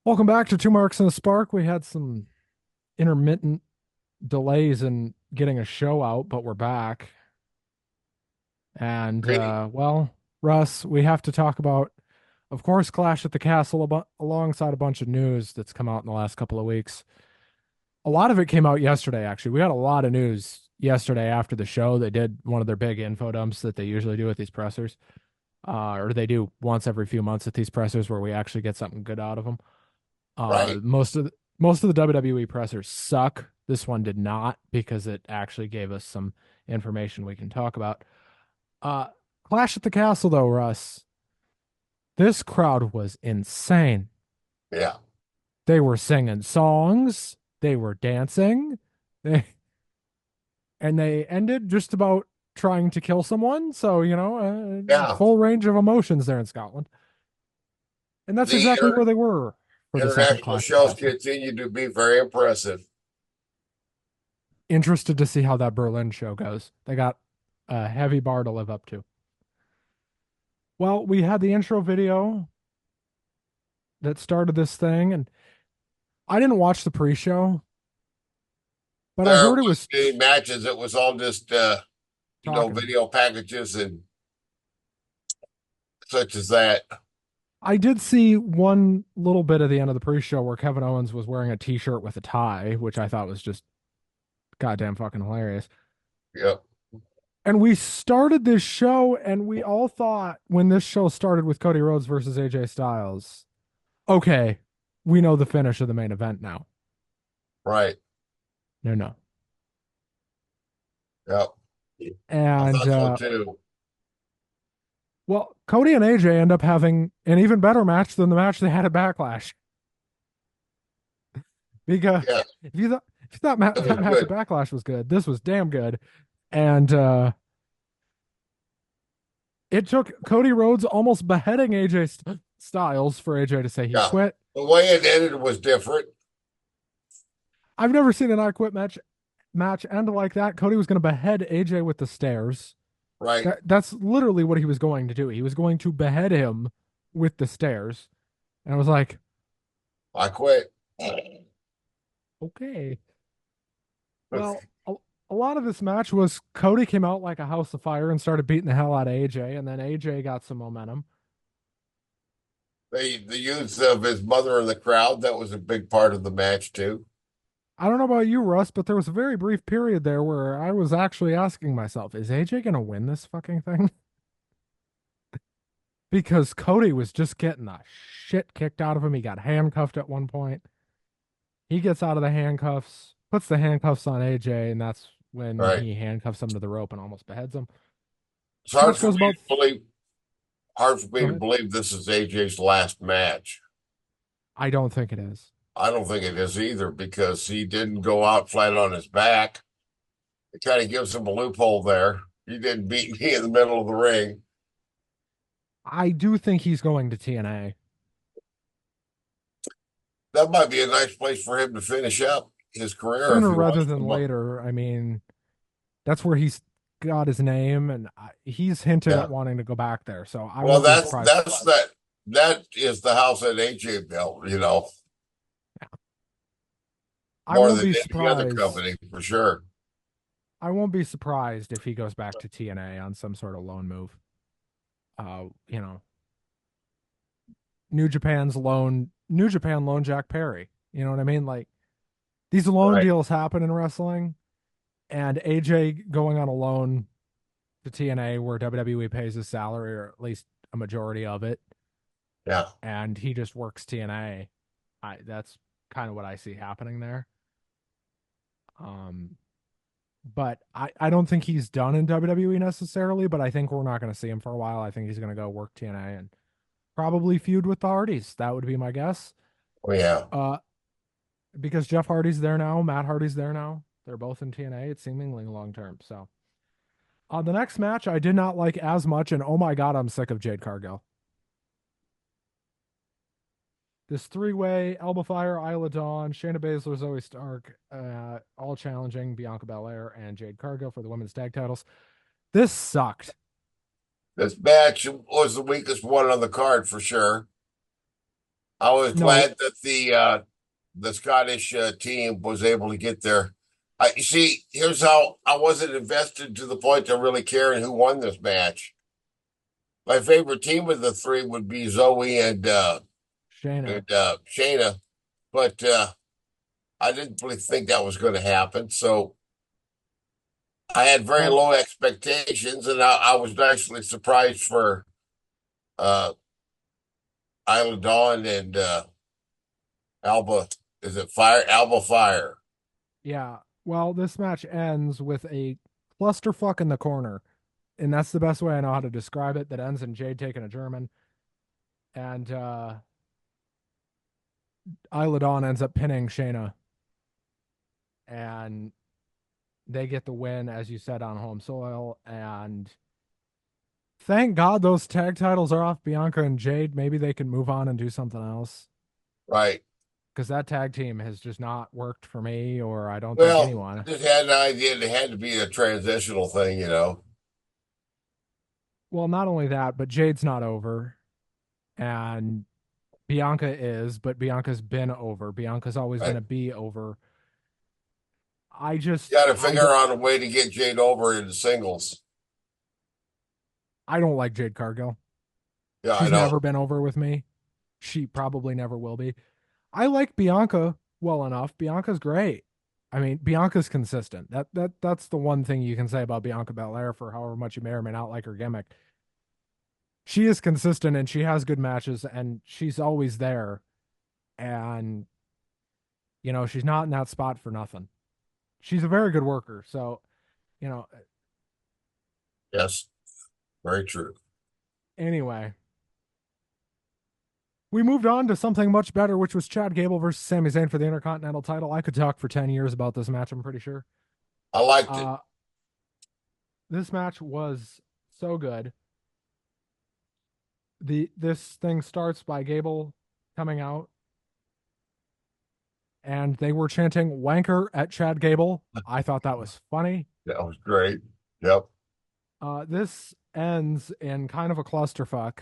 Welcome back to Two Marks and a Spark. We had some intermittent delays in getting a show out, but we're back. And Great. Russ, we have to talk about, of course, Clash at the Castle alongside a bunch of news that's come out in the last couple of weeks. A lot of it came out yesterday, actually. We got a lot of news yesterday after the show. They did one of their big info dumps that they usually do at these pressers, or they do once every few months at these pressers where we actually get something good out of them. Right. Most of the WWE pressers suck. This one did not because it actually gave us some information we can talk about. Uh, Clash at the Castle, though, Russ. This crowd was insane. Yeah. They were singing songs. They were dancing. They and they ended just about trying to kill someone. So Yeah. full range of emotions there in Scotland, and that's The exactly where they were for the second international Clash at the shows Castle. continue to be very impressive. Interested to see how that Berlin show goes. They got a heavy bar to live up to. Well, we had the intro video that started this thing, and I didn't watch the pre-show, but I There heard it wasn't was any matches. It was all just, talking. video packages and such as that. I did see one little bit of the end of the pre-show where Kevin Owens was wearing a t-shirt with a tie, which I thought was just goddamn fucking hilarious. Yep. And we started this show, and we all thought when this show started with Cody Rhodes versus AJ Styles, okay, we know the finish of the main event now. Right. No, no. Yep. I And thought so too. well, Cody and AJ end up having an even better match than the match they had at Backlash. Because Yeah. if you thought It was that match at good. Backlash was good, this was damn good. And it took Cody Rhodes almost beheading AJ Styles for AJ to say he Yeah. quit. The way it ended was different. I've never seen an I quit match end like that. Cody was going to behead AJ with the stairs. Right. That's literally what he was going to do. He was going to behead him with the stairs. And I was like, I quit. okay. Well, a lot of this match was Cody came out like a house of fire and started beating the hell out of AJ, and then AJ got some momentum. The use of his mother in the crowd, that was a big part of the match too. I don't know about you, Russ, but there was a very brief period there where I was actually asking myself, is AJ going to win this fucking thing? Because Cody was just getting the shit kicked out of him. He got handcuffed at one point. He gets out of the handcuffs, puts the handcuffs on AJ, and that's when Right. he handcuffs him to the rope and almost beheads him. It's hard Match for goes me about. to believe hard for me Go to ahead. believe this is AJ's last match. I don't think it is. I don't think it is either because he didn't go out flat on his back. It kind of gives him a loophole there. He didn't beat me in the middle of the ring. I do think he's going to TNA. That might be a nice place for him to finish up his career if Sooner he rather wants than to. later. I mean, that's where he's got his name, and he's hinted at Yeah. wanting to go back there. So I Well, won't be that's surprised. that's that that is the house that AJ built, I more won't than be any other company surprised. for sure. I won't be surprised if he goes back to TNA on some sort of loan move. You know, New Japan loan Jack Perry. You know what I mean? Like these loan Right. deals happen in wrestling, and AJ going on a loan to TNA where WWE pays his salary or at least a majority of it, Yeah. and he just works TNA. That's kind of what I see happening there. Um, but I don't think he's done in WWE necessarily, but I think we're not going to see him for a while. I think he's going to go work TNA and probably feud with the Hardys. That would be my guess. Oh, yeah. Uh, because Jeff Hardy's there now, Matt Hardy's there now. They're both in TNA. It's seemingly long term. So the next match, I did not like as much, and oh my god, I'm sick of Jade Cargill. This three-way Elba Fire, Isla Dawn, Shayna Baszler, Zoe Stark, all challenging Bianca Belair and Jade Cargill for the women's tag titles. This sucked. This match was the weakest one on the card for sure. I was No, glad that the Scottish team was able to get there. You see, here's how I wasn't invested to the point of really caring who won this match. My favorite team of the three would be Zoe Shayna. and Shayna, but I didn't really think that was going to happen. So I had very Well, low expectations, and I was nicely surprised for uh, Isla Dawn and Alba. Is it Fire? Alba Fire, yeah. Well, this match ends with a clusterfuck in the corner, and that's the best way I know how to describe it. That ends in Jade taking a German, and Isla Dawn ends up pinning Shayna, and they get the win, as you said, on home soil. And thank God those tag titles are off Bianca and Jade. Maybe they can move on and do something else right? because that tag team has just not worked for me, or I don't think Well, I anyone. just had an idea it had to be a transitional thing, you know. Well, not only that, but Jade's not over, and Bianca is, but Bianca's been over. Bianca's always going Right. to be over. Got to I figure don't, out a way to get Jade over in singles. I don't like Jade Cargill. Yeah, I She's know. never been over with me. She probably never will be. I like Bianca well enough. Bianca's great. I mean, Bianca's consistent. That's the one thing you can say about Bianca Belair for however much you may or may not like her gimmick. She is consistent and she has good matches and she's always there. And she's not in that spot for nothing. She's a very good worker. So, you know, Yes, very true. anyway, we moved on to something much better, which was Chad Gable versus Sami Zayn for the Intercontinental title. I could talk for 10 years about this match, I'm pretty sure. I liked it. Uh, this match was so good. This thing starts by Gable coming out and they were chanting wanker at Chad Gable. I thought that was funny. That was great. Yep. This ends in kind of a clusterfuck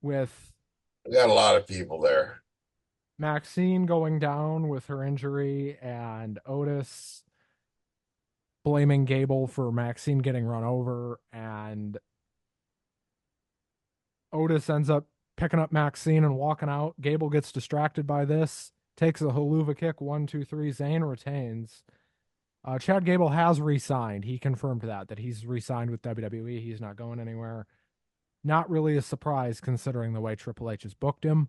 with We got a lot of people there. Maxine going down with her injury and Otis blaming Gable for Maxine getting run over, and Otis ends up picking up Maxine and walking out. Gable gets distracted by this, takes a haluva kick, 1, 2, 3. Zayn retains. Chad Gable has re-signed. He confirmed that he's re-signed with WWE. He's not going anywhere. Not really a surprise considering the way Triple H has booked him.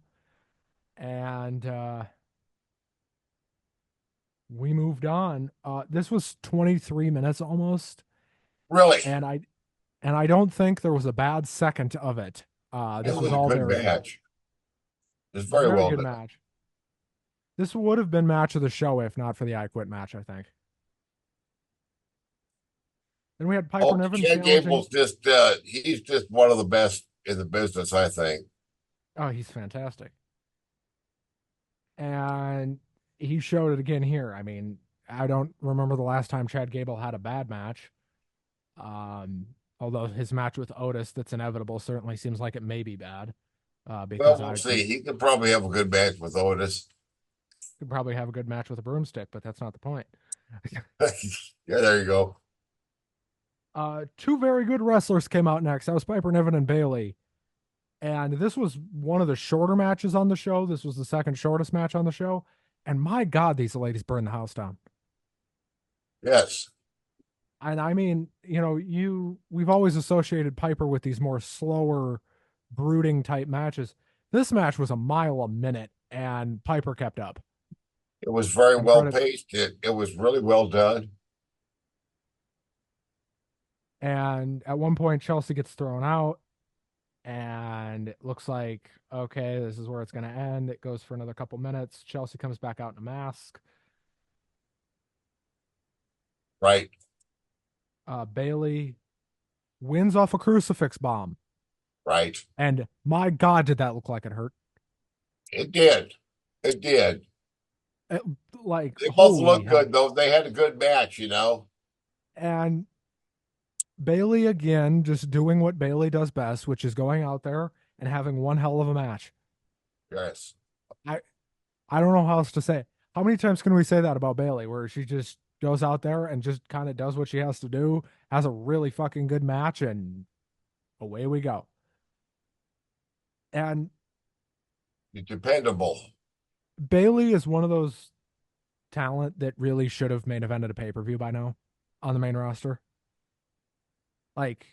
And we moved on. This was 23 minutes almost, Really, and I don't think there was a bad second of it. it This was was a all good very good. match. It's very Very well good done. match. This would have been match of the show if not for the I Quit match, I think. Then we had Piper Oh, Niven Chad challenging. Gable's just he's just one of the best in the business, I think. Oh, he's fantastic. And he showed it again here. I mean, I don't remember the last time Chad Gable had a bad match. Um, Although his match with Otis, that's inevitable, certainly seems like it may be bad. Well, Because we'll I see. He could probably have a good match with Otis. could probably have a good match with a broomstick, but that's not the point. Yeah, there you go. Two very good wrestlers came out next. That was Piper Niven and Bailey. And this was one of the shorter matches on the show. This was the second shortest match on the show. And my God, these ladies burned the house down. Yes, And I mean, we've always associated Piper with these more slower, brooding type matches. This match was a mile a minute, and Piper kept up. it was very And well credit, paced. It was really well done. and at one point, Chelsea gets thrown out, and it looks like, okay, this is where it's going to end. It goes for another couple minutes. Chelsea comes back out in a mask. Right, Bailey wins off a crucifix bomb. right. And my God, did that look like it hurt? It did. It did. It, like, They both holy looked good hell. though. They had a good match, you know. And Bailey again, just doing what Bailey does best, which is going out there and having one hell of a match. Yes. I I don't know how else to say it. How many times can we say that about Bailey, where she just goes out there and just kind of does what she has to do, has a really fucking good match, and away we go. And You're dependable. Bailey is one of those talent that really should have main evented a pay-per-view by now on the main roster. Like,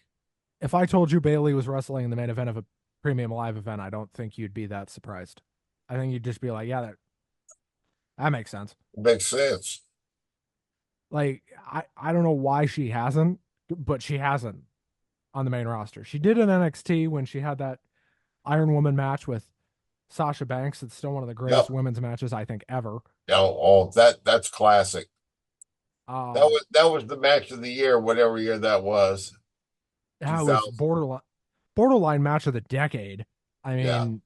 if I told you Bailey was wrestling in the main event of a premium live event, I don't think you'd be that surprised. I think you'd just be like, yeah, that makes sense. Makes sense. Like, I don't know why she hasn't, but she hasn't on the main roster. She did in NXT when she had that Iron Woman match with Sasha Banks. It's still one of the greatest Yep. women's matches I think ever. Oh, that's classic. Um, That was the match of the year, whatever year that was. yeah, it was 2000. borderline match of the decade. I Yeah. mean,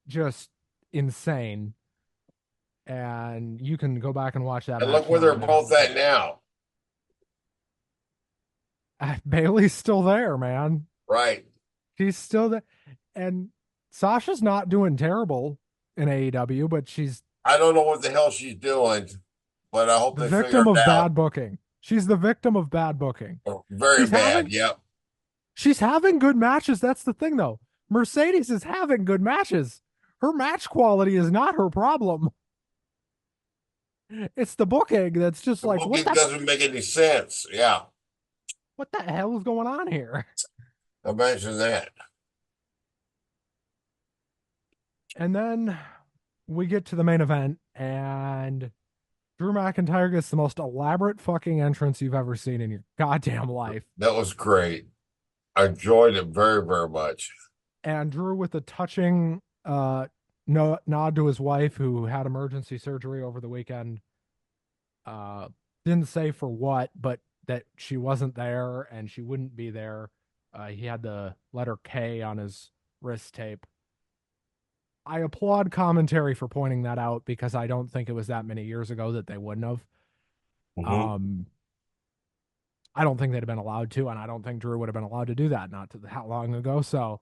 just insane. And you can go back and watch that And look match where now they're and it'll both hold at up. now. Bailey's still there, man. Right. She's still there. And Sasha's not doing terrible in AEW, but she's I don't know what the hell she's doing, but I hope the they figure victim it of out. bad booking. She's the victim of bad booking. Very She's bad. having Yep. she's having good matches. That's the thing though. Mercedes is having good matches. Her match quality is not her problem. It's the booking that's just The like booking doesn't make any sense. Yeah. what the hell is going on here? Imagine that. And then we get to the main event, and Drew McIntyre gets the most elaborate fucking entrance you've ever seen in your goddamn life. That was great. I enjoyed it very, very much. And Drew with a touching no nod to his wife who had emergency surgery over the weekend. Uh didn't say for what, but that she wasn't there and she wouldn't be there. He had the letter K on his wrist tape. I applaud commentary for pointing that out because I don't think it was that many years ago that they wouldn't have. Hmm. Um, I don't think they'd have been allowed to, and I don't think Drew would have been allowed to do that not to that long ago. So,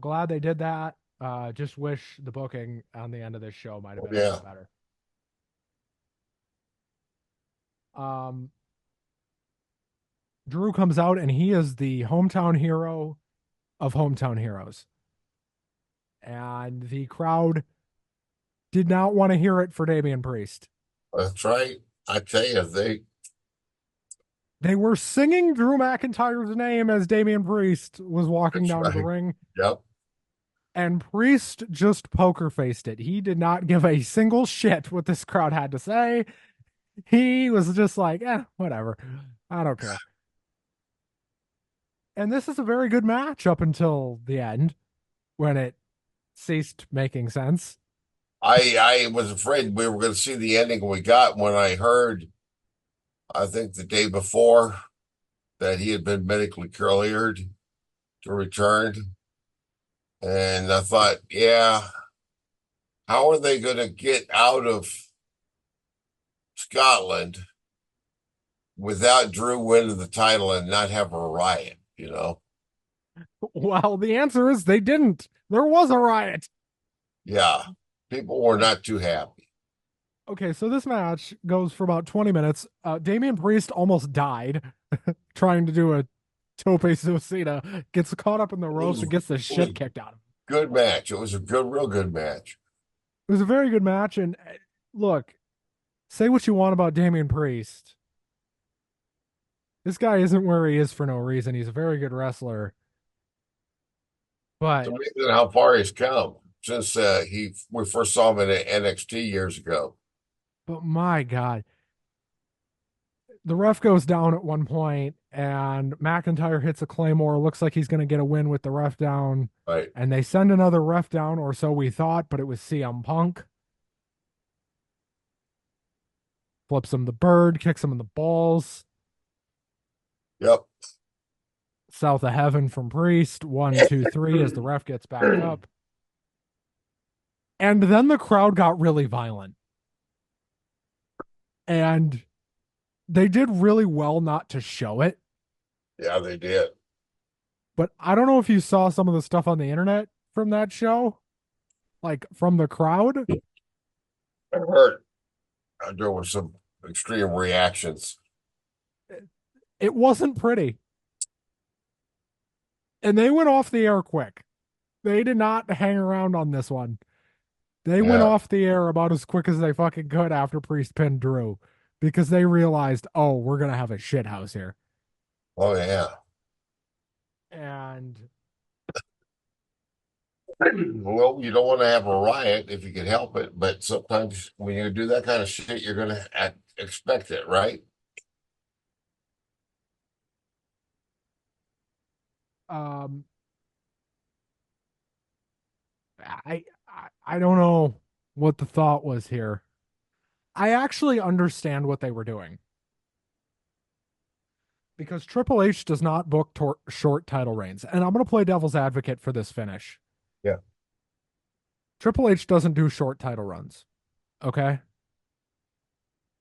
glad they did that. Just wish the booking on the end of this show might have been a Yeah. little better. Um, Drew comes out and he is the hometown hero of hometown heroes, and the crowd did not want to hear it for Damian Priest. That's right. I tell you, They were singing Drew McIntyre's name as Damian Priest was walking that's down to the right. ring, Yep. and Priest just poker faced it. He did not give a single shit what this crowd had to say. He was just like, whatever. I don't care. And this is a very good match up until the end when it ceased making sense. I was afraid we were going to see the ending we got when I heard, I think the day before, that he had been medically cleared to return. And I thought, yeah, how are they going to get out of Scotland without Drew winning the title and not have a riot, you know? Well, the answer is they didn't. There was a riot. Yeah. People were not too happy. Okay, so this match goes for about 20 minutes. Damian Priest almost died trying to do a tope suicida, gets caught up in the It ropes was, and gets the it was shit a kicked out of him. good match. It was a real good match. It was a very good match. And look, say what you want about Damian Priest. This guy isn't where he is for no reason. He's a very good wrestler. It's But amazing how far he's come since we first saw him in NXT years ago. but my God. The ref goes down at one point and McIntyre hits a Claymore. Looks like he's going to get a win with the ref down. Right. And they send another ref down, or so we thought, but it was CM Punk. Flips him the bird, kicks him in the balls. Yep. South of heaven from Priest. 1, 2, 3 as the ref gets back up. And then the crowd got really violent. And they did really well not to show it. Yeah, they did. But I don't know if you saw some of the stuff on the internet from that show. like from the crowd. I heard there were some extreme reactions. It wasn't pretty. And they went off the air quick. They did not hang around on this one. They went Yeah. off the air about as quick as they fucking could after Priest pinned Drew because they realized, oh, we're going to have a shit house here. Oh yeah. And Well, you don't want to have a riot if you can help it, but sometimes when you do that kind of shit, you're gonna expect it, right? um, I don't know what the thought was here. I actually understand what they were doing because Triple H does not book short title reigns. And I'm going to play devil's advocate for this finish. Yeah. Triple H doesn't do short title runs. Okay.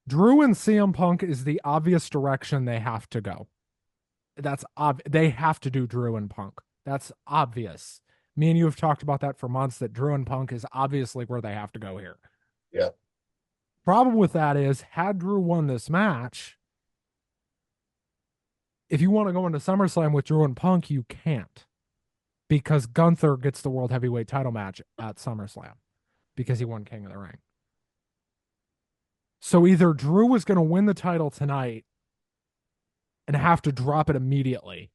Drew and CM Punk is the obvious direction they have to go. They have to do Drew and Punk. That's obvious. Me and you have talked about that for months that Drew and Punk is obviously where they have to go here. Yeah. Problem with that is, had Drew won this match, if you want to go into SummerSlam with Drew and Punk, you can't because Gunther gets the World Heavyweight title match at SummerSlam because he won King of the Ring. So either Drew was going to win the title tonight and have to drop it immediately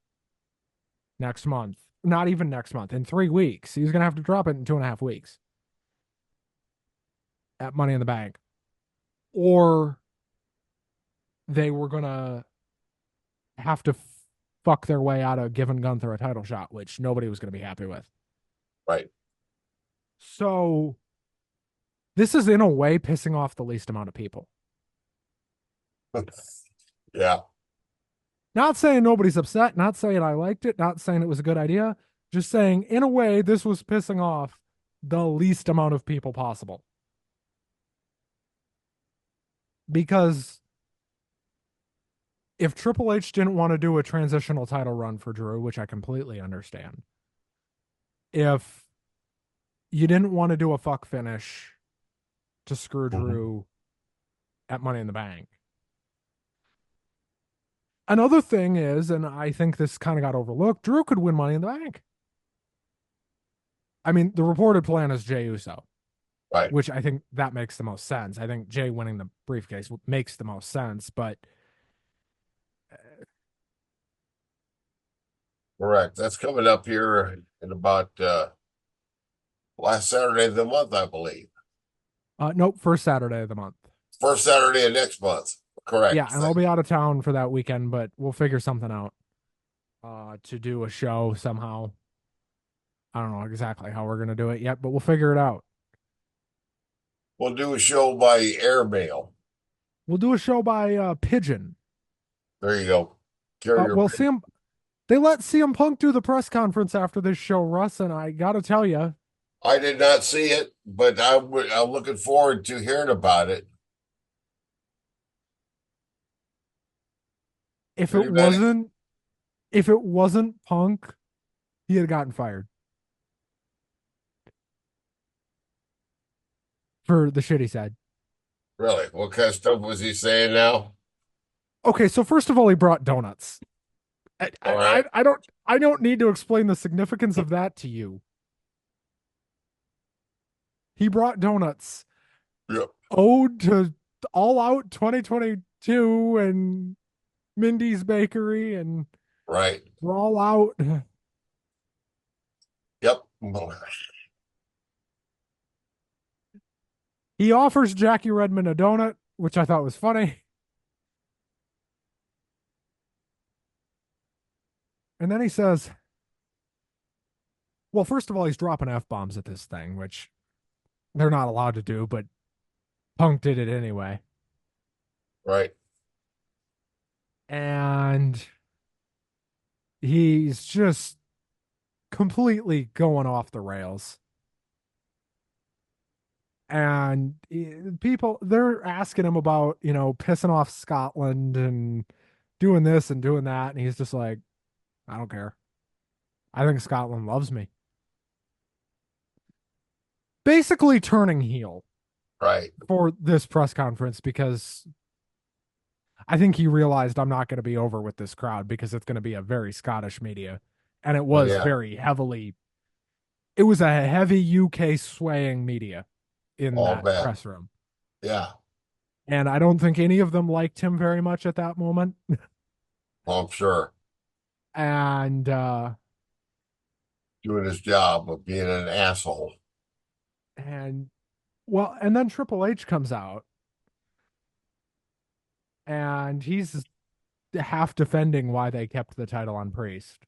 next month, not even next month, in 3 weeks. He's going to have to drop it in 2.5 weeks at Money in the Bank. Or they were going to have to fuck their way out of giving Gunther a title shot, which nobody was going to be happy with. Right. So this is in a way pissing off the least amount of people. Yeah. Not saying nobody's upset, not saying I liked it, not saying it was a good idea, just saying in a way this was pissing off the least amount of people possible. Because if Triple H didn't want to do a transitional title run for Drew, which I completely understand, if you didn't want to do a fuck finish to screw Mhm. Drew at Money in the Bank. Another thing is, and I think this kind of got overlooked, Drew could win Money in the Bank. I mean, the reported plan is Jey Uso, Right. which I think that makes the most sense. I think Jey winning the briefcase makes the most sense, but Correct. That's coming up here in about last Saturday of the month, I believe. nope, first Saturday of the month. First Saturday of next month. Yeah, Correct. and I'll be out of town for that weekend, but we'll figure something out to do a show somehow. I don't know exactly how we're going to do it yet, but we'll figure it out. We'll do a show by airmail. We'll do a show by Pigeon. There you go. Carrier. Well, they let CM Punk do the press conference after this show, Russ, and I got to tell you, I did not see it, but I'm looking forward to hearing about it. if it Pretty bad. wasn't if it wasn't Punk, he had gotten fired for the shit he said. Really? What kind of stuff was he saying now? Okay, so first of all, he brought donuts. All right. I don't need to explain the significance of that to you. He brought donuts. Yep. Ode to All Out 2022 and Mindy's Bakery and Right. Brawl Out. Yep. He offers Jackie Redmond a donut, which I thought was funny. And then he says, well, first of all, he's dropping F bombs at this thing, which they're not allowed to do, but Punk did it anyway. Right. And he's just completely going off the rails. And people, they're asking him about, pissing off Scotland and doing this and doing that. And he's just like, I don't care. I think Scotland loves me. basically turning heel Right. for this press conference because I think he realized I'm not going to be over with this crowd because it's going to be a very Scottish media. And it Oh was yeah. very heavily, it was a heavy UK swaying media in All that bet. press room. Yeah. And I don't think any of them liked him very much at that moment. Well, I'm sure. And, Doing his job of being an asshole. and well, and then Triple H comes out and he's half defending why they kept the title on Priest.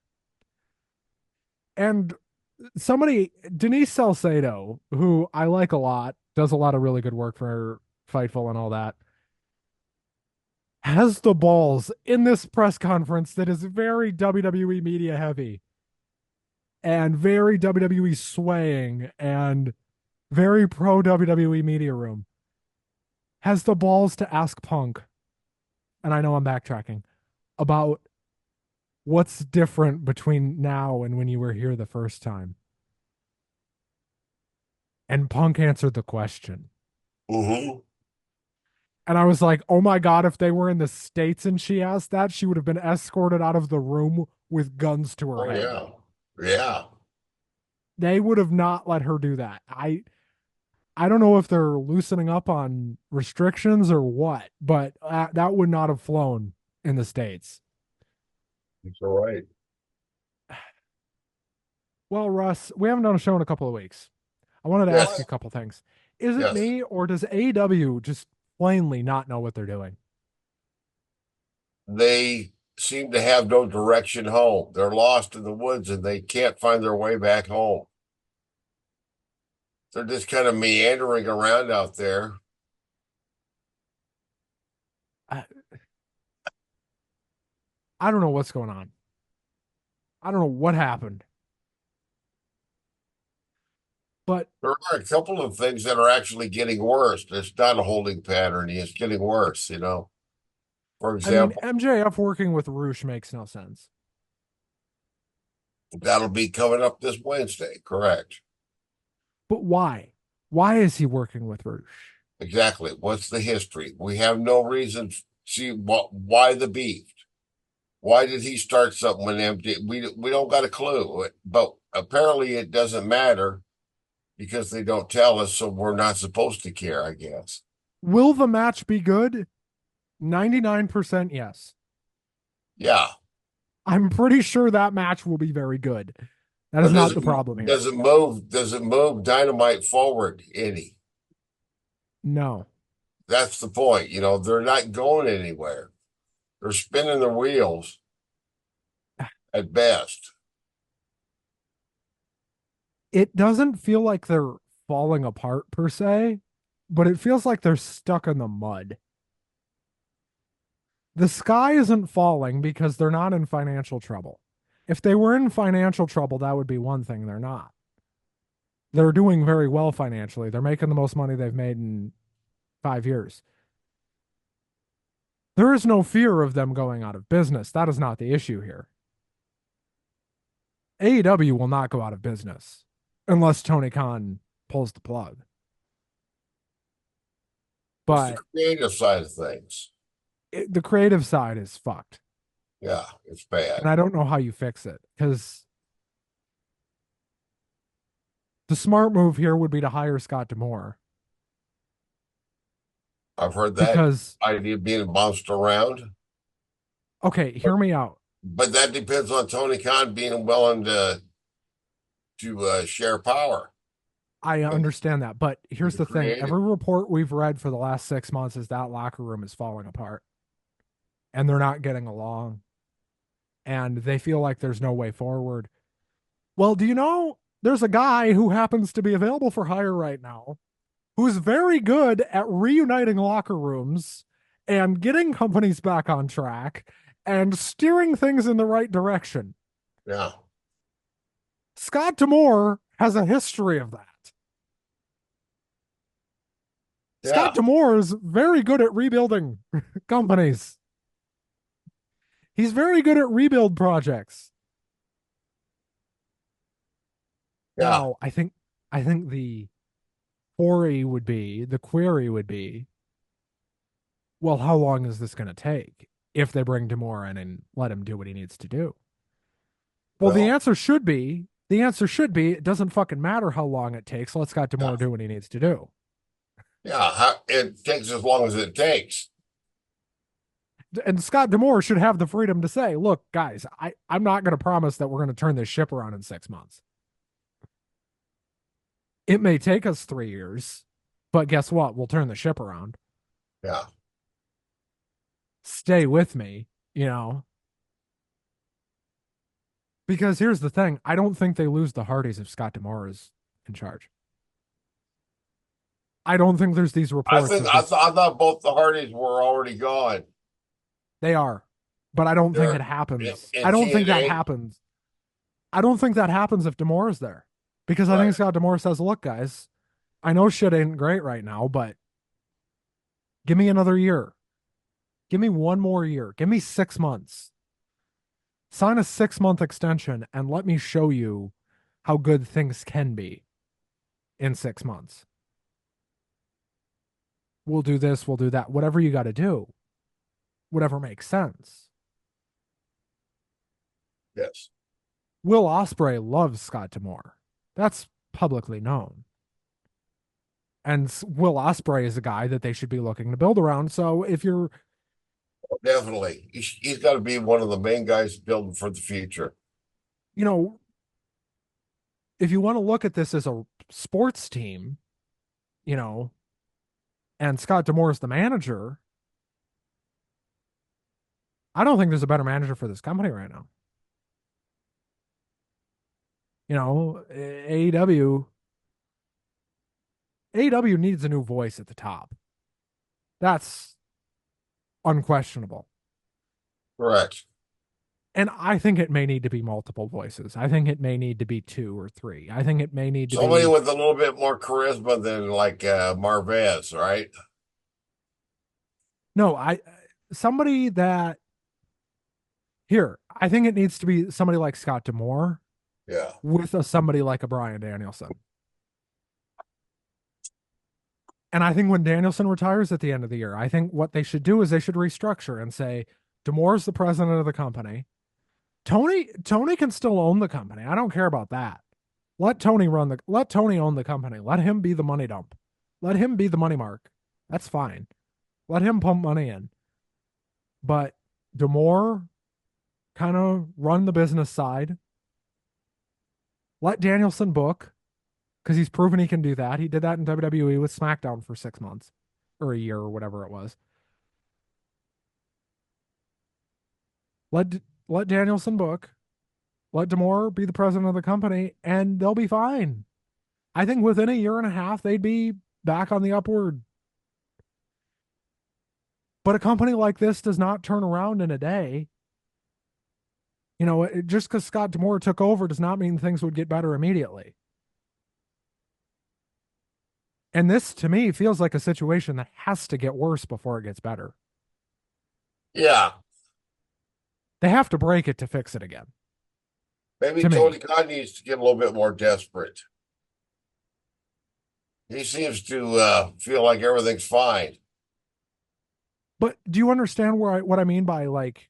And somebody, Denise Salcedo, who I like a lot, does a lot of really good work for Fightful and all that, has the balls in this press conference that is very WWE media heavy and very WWE swaying and very pro WWE media room. Has the balls to ask Punk, and I know I'm backtracking, about what's different between now and when you were here the first time. And Punk answered the question. Mm-hmm. And I was like, oh my God, if they were in the States and she asked that, she would have been escorted out of the room with guns to her Oh head. yeah. Yeah. They would have not let her do that. I don't know if they're loosening up on restrictions or what, but that would not have flown in the States. It's all right. Well, Russ, we haven't done a show in a couple of weeks. I wanted to ask you a Yes. couple things. Is it Yes. me or does AEW just plainly not know what they're doing? They seem to have no direction home. They're lost in the woods and they can't find their way back home. They're just kind of meandering around out there. I, I don't know what's going on. I don't know what happened, but There are a couple of things that are actually getting worse. It's not a holding pattern. It's getting worse, you know. For I mean, example, MJF working with Roosh makes no sense. that'll be coming up this Wednesday, correct? But why? Why is he working with Roosh? Exactly. What's the history? We have no reason to see why the beef. Why did he start something with MJ? We don't got a clue, but apparently it doesn't matter because they don't tell us, so we're not supposed to care, I guess. Will the match be good? 99% yes. Yeah, I'm pretty sure that match will be very good. That is but not the problem here. does it move Dynamite forward any? No. That's the point. You know, they're not going anywhere. They're spinning their wheels at best. It doesn't feel like they're falling apart per se, but it feels like they're stuck in the mud. The sky isn't falling because they're not in financial trouble. If they were in financial trouble, that would be one thing. They're not. They're doing very well financially. They're making the most money they've made in 5 years. There is no fear of them going out of business. That is not the issue here. AEW will not go out of business unless Tony Khan pulls the plug. It's the But creative side of things. the creative side is fucked. Yeah, it's And bad. I don't know how you fix it because the smart move here would be to hire Scott Demore I've heard that because, idea being bounced around, okay, but hear me out. that depends on Tony Khan being willing to share power I with, understand that. But with here's the the thing creative. every report we've read for the last 6 months is that locker room is falling apart and they're not getting along and they feel like there's no way forward. Well, do you know there's a guy who happens to be available for hire right now who's very good at reuniting locker rooms and getting companies back on track and steering things in the right direction. Yeah, Scott Demore has a history of that. Scott yeah, Demore is very good at rebuilding companies. He's very good at rebuild projects. yeah. Now, I think the the query would be, well, how long is this going to take if they bring Demore in and let him do what he needs to do? Well, Well, the answer should be, it doesn't fucking matter how long it takes. Let Scott yeah, Demore do what he needs to do. yeah. It takes as long as it takes. And Scott Demore should have the freedom to say, look, guys, I'm not going to promise that we're going to turn this ship around in 6 months. It may take us 3 years, but guess what? We'll turn the ship around. Yeah, Stay with me, you know? Because here's the thing, I don't think they lose the Hardys if Scott Demore is in charge. I don't think there's these I reports think of this. I thought both the Hardys were already gone. They are, but I don't think They're it happens. in I don't think that TNA. happens. I don't think that happens if Demore is there, because I Right. think Scott Demore says, "Look, guys, I know shit ain't great right now, but give me another year. Give me one more year. Give me 6 months. Sign a 6 month extension and let me show you how good things can be in 6 months. We'll do this, we'll do that, whatever you got to do, whatever makes sense." Yes. Will Ospreay loves Scott Demore. That's publicly known. And Will Ospreay is a guy that they should be looking to build around. So if you're, Definitely. He's got to be one of the main guys building for the future. you know, if you want to look at this as a sports team, you know, and Scott Demore is the manager, I don't think there's a better manager for this company right now. You know, AEW needs a new voice at the top. That's unquestionable. Correct. And I think it may need to be multiple voices. I think it may need to be two or three. I think it may need to Somebody be, with a little bit more charisma than like Marvez, right? no, somebody that, here, I think it needs to be somebody like Scott Demore Yeah. with somebody like a Brian Danielson. And I think when Danielson retires at the end of the year, I think what they should do is they should restructure and say, Demore's the president of the company. Tony can still own the company. I don't care about that. Let Tony own the company. Let him be the money dump. Let him be the money mark. That's fine. Let him pump money in. But Demore kind of run the business side. Let Danielson book because he's proven he can do that. He did that in WWE with SmackDown for 6 months or a year or whatever it was. Let let Danielson book. Let Demore be the president of the company, and they'll be fine. I think within a year and a half, they'd be back on the upward. But a company like this does not turn around in a day. You know, just because Scott Demore took over does not mean things would get better immediately. And this, to me, feels like a situation that has to get worse before it gets better. Yeah. They have to break it to fix it again, Maybe to me. Tony Khan needs to get a little bit more desperate. He seems to feel like everything's fine. But do you understand what I mean by like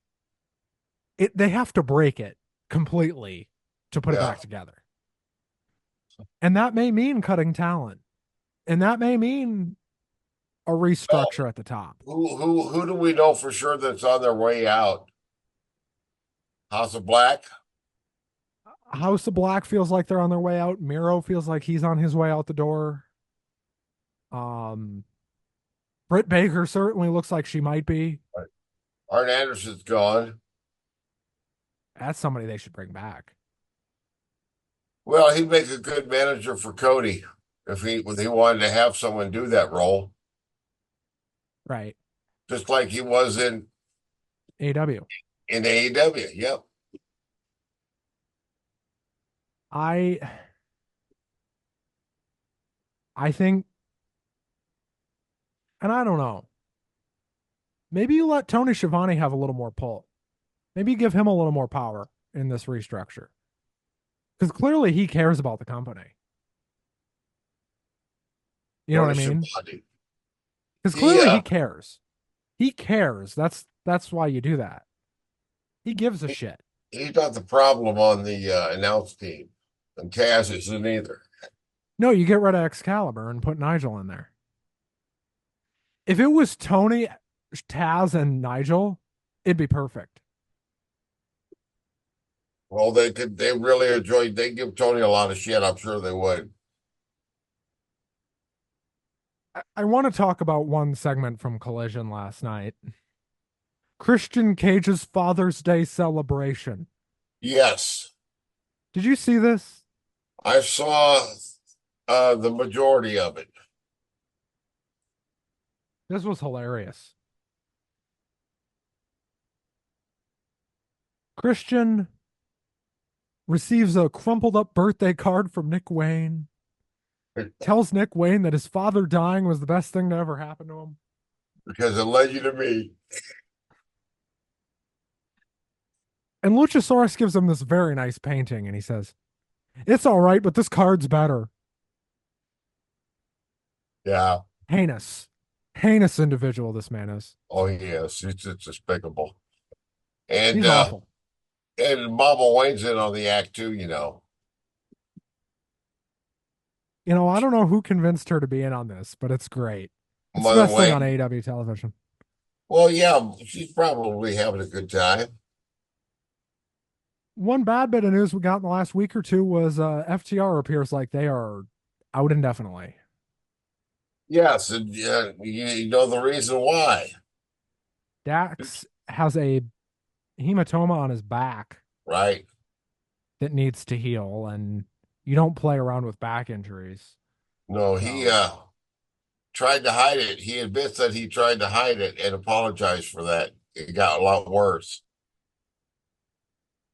it? They have to break it completely to put it Yeah. back together. And that may mean cutting talent. And that may mean a Well, restructure at the top. who do we know for sure that's on their way out? House of Black? House of Black feels like they're on their way out. Miro feels like he's on his way out the door. Um, Britt Baker certainly looks like she might be. Arn Anderson's gone. That's somebody they should bring back. Well, he'd make a good manager for Cody if he wanted to have someone do that role, Right. just like he was AW. in AEW. Yep. I I think, and I don't know. Maybe you let Tony Schiavone have a little more pull. Maybe you give him a little more power in this restructure. Because clearly he cares about the company. You know what Tony I mean? Schiavone. Because He clearly uh he cares. He cares. That's why you do that. He gives a he, shit. he's not the problem on the announce team, and Taz isn't either. No, you get rid of Excalibur and put Nigel in there. If it was Tony, Taz, and Nigel, it'd be perfect. Well, they really enjoyed. They give Tony a lot of shit. I'm sure they would. I want to talk about one segment from Collision last night. Christian Cage's Father's Day celebration. Yes, Did you see this? I saw the majority of it. This was hilarious. Christian receives a crumpled up birthday card from Nick Wayne, tells Nick Wayne that his father dying was the best thing to ever happen to him. Because it led you to me. And Luchasaurus gives him this very nice painting and he says, "It's all right, but this card's better." Yeah. Heinous. Heinous individual this man is. Oh, yes. It's despicable. And He's awful. Mama Wayne's in on the act too. You know, I don't know who convinced her to be in on this, but it's great. It's the Mother best thing on Wayne. AEW television. Well, yeah, she's probably having a good time. One bad bit of news we got in the last week or two was FTR appears like they are out indefinitely. Yes, and you know the reason why, Dax has a hematoma on his back right? that needs to heal, and you don't play around with back injuries. No, he So, tried to hide it. He admits that he tried to hide it and apologized for that. It got a lot worse.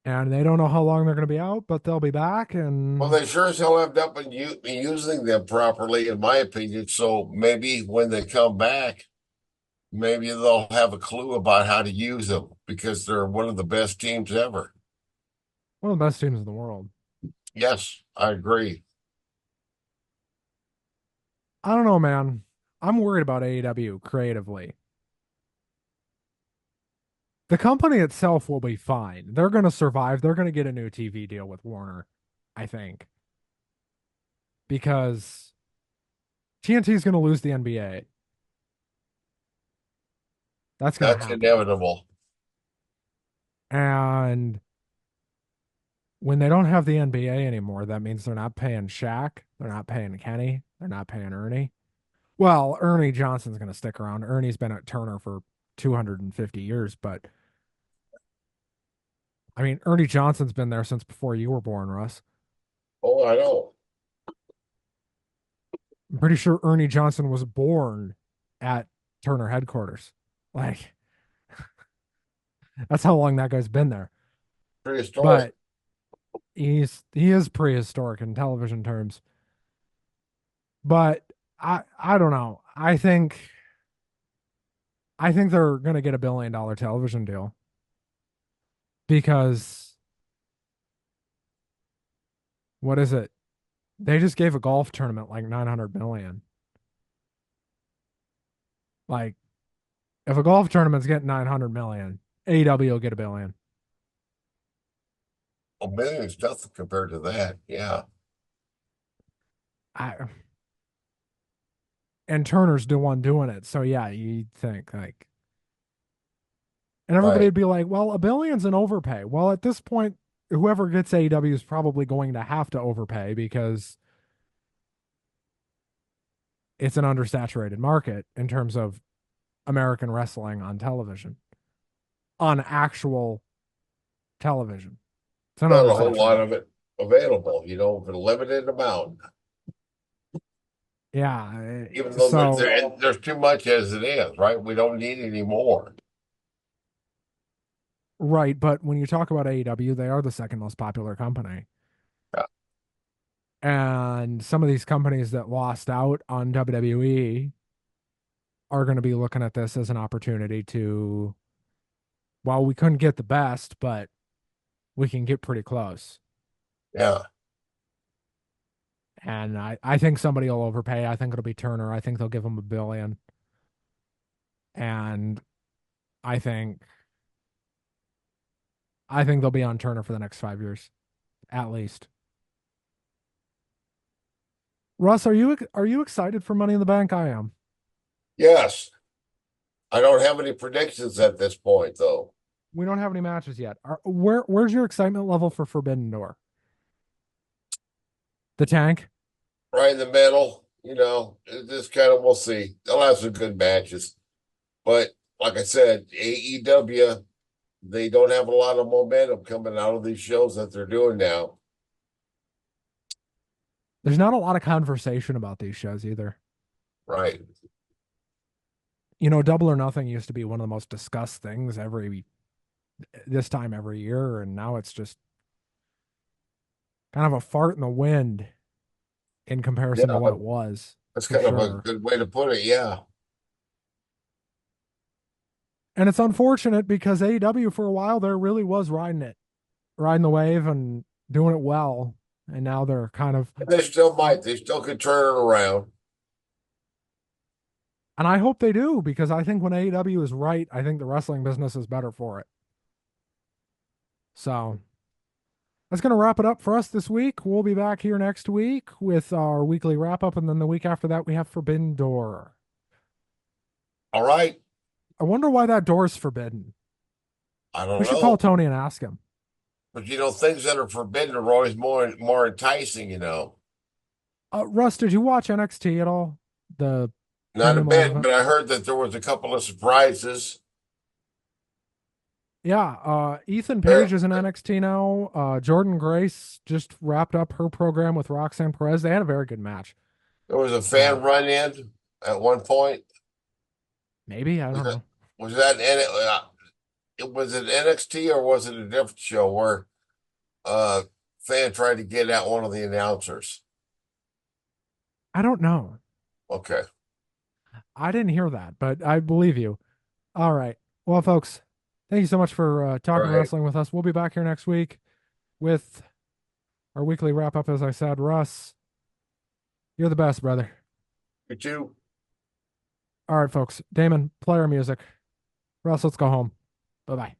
and they don't know how long they're going to be out, but they'll be back. Well, And they sure as hell have not been using them properly, in my opinion. So maybe when they come back, maybe they'll have a clue about how to use them because they're one of the best teams ever. one of the best teams in the world. Yes, I agree. I don't know, man. I'm worried about AEW creatively. The company itself will be fine. They're going to survive. They're going to get a new TV deal with Warner, I think, because TNT is going to lose the NBA. That's going to That's happen. inevitable. And when they don't have the NBA anymore, that means they're not paying Shaq, they're not paying Kenny, they're not paying Ernie. Well, Ernie Johnson's going to stick around. Ernie's been at Turner for 250 years, but I mean, Ernie Johnson's been there since before you were born, Russ. Oh, I know. I'm pretty sure Ernie Johnson was born at Turner headquarters. Like, that's how long that guy's been there. Prehistoric. But he is prehistoric in television terms. But I don't know. I think they're gonna get $1 billion television deal because what is it? They just gave a golf tournament like 900 million. Like if a golf tournament's getting 900 million, AEW will get $1 billion. A million is nothing compared to that. Yeah, I and Turner's the one doing it. So yeah, you think like and everybody right. would be like, well, $1 billion's an overpay. Well, at this point, whoever gets AEW is probably going to have to overpay because it's an undersaturated market in terms of American wrestling on television, on actual television. It's an Not a whole lot undersaturated. of it available, for a limited amount. Yeah. Even though So, there's too much as it is, right? We don't need any more. right. But when you talk about AEW, they are the second most popular company. Yeah. And some of these companies that lost out on WWE are going to be looking at this as an opportunity to, well, we couldn't get the best, but we can get pretty close. Yeah. And I think somebody will overpay. I think it'll be Turner. I think they'll give him $1 billion. And I think I think they'll be on Turner for the next 5 years, at least. Russ, are you excited for Money in the Bank? I am. Yes. I don't have any predictions at this point, though. We don't have any matches yet. Where's your excitement level for Forbidden Door? The tank? Right in the middle, this kind of, we'll see. They'll have some good matches. But like I said, AEW, they don't have a lot of momentum coming out of these shows that they're doing now. There's not a lot of conversation about these shows either. Right. Double or Nothing used to be one of the most discussed things this time every year, and now it's just kind of a fart in the wind in Yeah, comparison to what it was, that's for kind of a sure. good way to put it. Yeah. And it's unfortunate because AEW for a while there really was riding the wave and doing it well. And now they're kind of, And they still might. They still could turn it around. and I hope they do because I think when AEW is right, I think the wrestling business is better for it. So that's going to wrap it up for us this week. We'll be back here next week with our weekly wrap up. And then the week after that, we have Forbidden Door. All right. I wonder why that door's forbidden. I We don't should call know. Tony and ask him. But things that are forbidden are always more enticing. Russ, did you watch NXT at all? The Not a premium live bit, event? but I heard that there was a couple of surprises. Yeah, Ethan There, Page is in NXT now. Jordan Grace just wrapped up her program with Roxanne Perez. They had a very good match. there was a Uh, fan run in at one point. Maybe, I Was don't that know. was that it was it NXT or was it a different show where fan tried to get at one of the announcers? I don't know. Okay. I didn't hear that, but I believe you. All right. Well, folks, thank you so much for All talking right. wrestling with us. We'll be back here next week with our weekly wrap up. As I said, Russ, you're the best, brother. You too. All right, folks. Damon, play our music. Russ, let's go home. Bye bye.